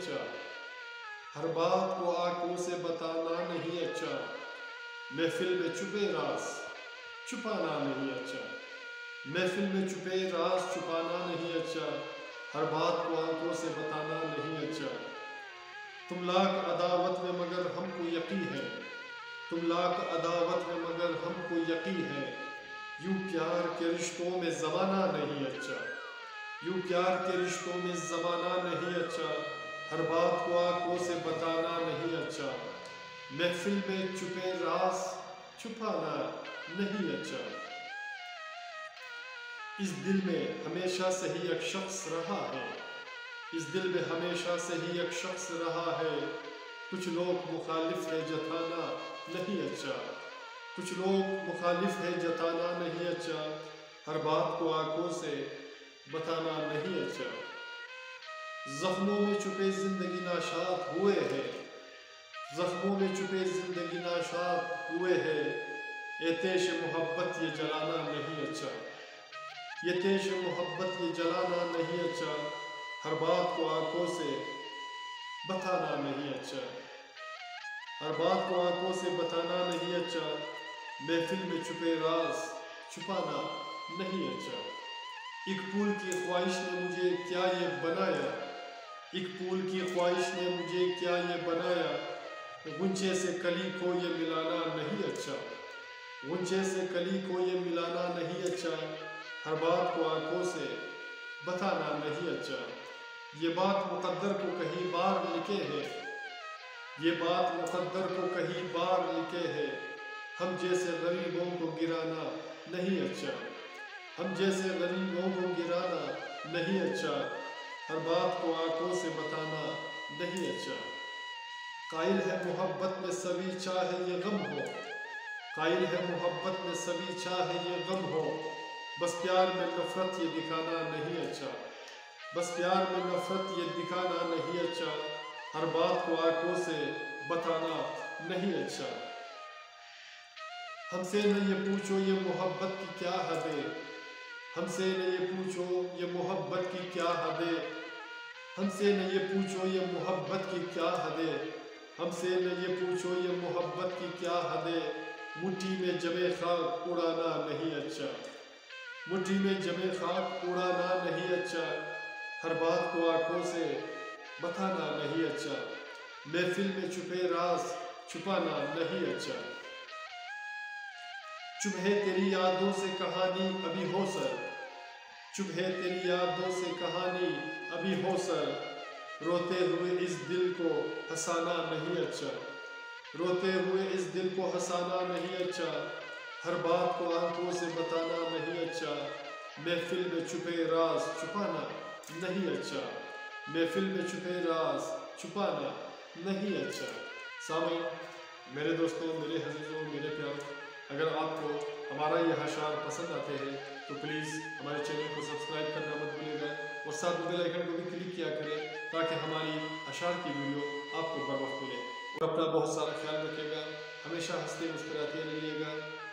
अच्छा, हर बात को आंखों से बताना नहीं अच्छा, महफिल में छुपे राज छुपाना नहीं अच्छा, महफिल में छुपे राज छुपाना नहीं अच्छा, हर बात को आंखों से बताना नहीं अच्छा। तुम लाख अदावत में मगर हमको यकीन है, तुम लाख अदावत में मगर हमको यकीन है, यूं प्यार के रिश्तों में ज़माना नहीं अच्छा, यूं प्यार के रिश्तों में ज़माना नहीं अच्छा, हर बात को आंखों से बताना नहीं अच्छा, महफिल में छुपे राज छुपाना नहीं अच्छा। इस दिल में हमेशा से ही एक शख्स रहा है, इस दिल में हमेशा से ही एक शख्स रहा है, कुछ लोग मुखालिफ है जताना नहीं अच्छा, कुछ लोग मुखालिफ है जताना नहीं अच्छा, हर बात को आंखों से बताना नहीं अच्छा। जख्मों में छुपे जिंदगी नाशाद हुए हैं, जख्मों में छुपे जिंदगी नाशाद हुए हैं, ये तेश मोहब्बत ये जलाना नहीं अच्छा, ये तेश मोहब्बत ये जलाना नहीं अच्छा, हर बात को आंखों से बताना नहीं अच्छा, हर बात को आंखों से बताना नहीं अच्छा, महफिल में छुपे राज छुपाना नहीं अच्छा। एक फूल की ख्वाहिश ने मुझे क्या ये बनाया, एक फूल की ख्वाहिश ने मुझे क्या ये बनाया, गुंचे से कली को ये मिलाना नहीं अच्छा, गुंचे से कली को ये मिलाना नहीं अच्छा, हर बात को आंखों से बताना नहीं अच्छा। ये बात मुकद्दर को कहीं बार लिखे है, ये बात मुकद्दर को कहीं बार लिखे है, हम जैसे गरीबों को गिराना नहीं अच्छा, हम जैसे गरीबों को गिराना नहीं अच्छा, हर बात को आंखों से बताना नहीं अच्छा। कायल है मोहब्बत में सभी चाहे ये गम हो, कायल है मोहब्बत में सभी चाहे ये गम हो, बस प्यार में नफरत ये दिखाना नहीं अच्छा, बस प्यार में नफरत ये दिखाना नहीं अच्छा, हर बात को आंखों से बताना नहीं अच्छा। हमसे न ये पूछो ये मोहब्बत की क्या हदें, हमसे न ये पूछो ये मोहब्बत की क्या हदें, हमसे न ये पूछो ये मोहब्बत की क्या हदें, हमसे न ये पूछो ये मोहब्बत की क्या हदें, मुट्ठी में जमे खाक उड़ाना नहीं अच्छा, मुट्ठी में जमे खाक उड़ाना नहीं अच्छा, हर बात को आंखों से बताना नहीं अच्छा, महफिल में छुपे राज छुपाना नहीं अच्छा। चुप है तेरी यादों से कहानी अभी हो सर, चुप है तेरी यादों से कहानी अभी हो सर, रोते हुए इस दिल को हंसाना नहीं अच्छा, रोते हुए इस दिल को हंसाना नहीं अच्छा, हर बात को आंखों से बताना नहीं अच्छा, महफिल में छुपे राज छुपाना नहीं अच्छा, महफिल में छुपे राज छुपाना नहीं अच्छा। सामीन, मेरे दोस्तों, मेरे अजीज़ों, मेरे प्यारों, अगर आपको हमारा ये अशार पसंद आते हैं तो प्लीज़ हमारे चैनल को सब्सक्राइब करना मत भूलिएगा और साथ में बेल आइकन को भी क्लिक किया करें ताकि हमारी अशार की वीडियो आपको बर वक्त मिले। और अपना बहुत सारा ख्याल रखिएगा, हमेशा हंसते मुस्कुराते रहिएगा,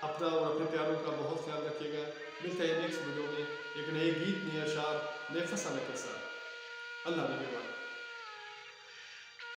अपना और अपने प्यारों का बहुत ख्याल रखिएगा। मिलते हैं नेक्स्ट वीडियो में एक नए गीत, नए अशार, नए फसाने के साथ। अल्लाह निगहबान।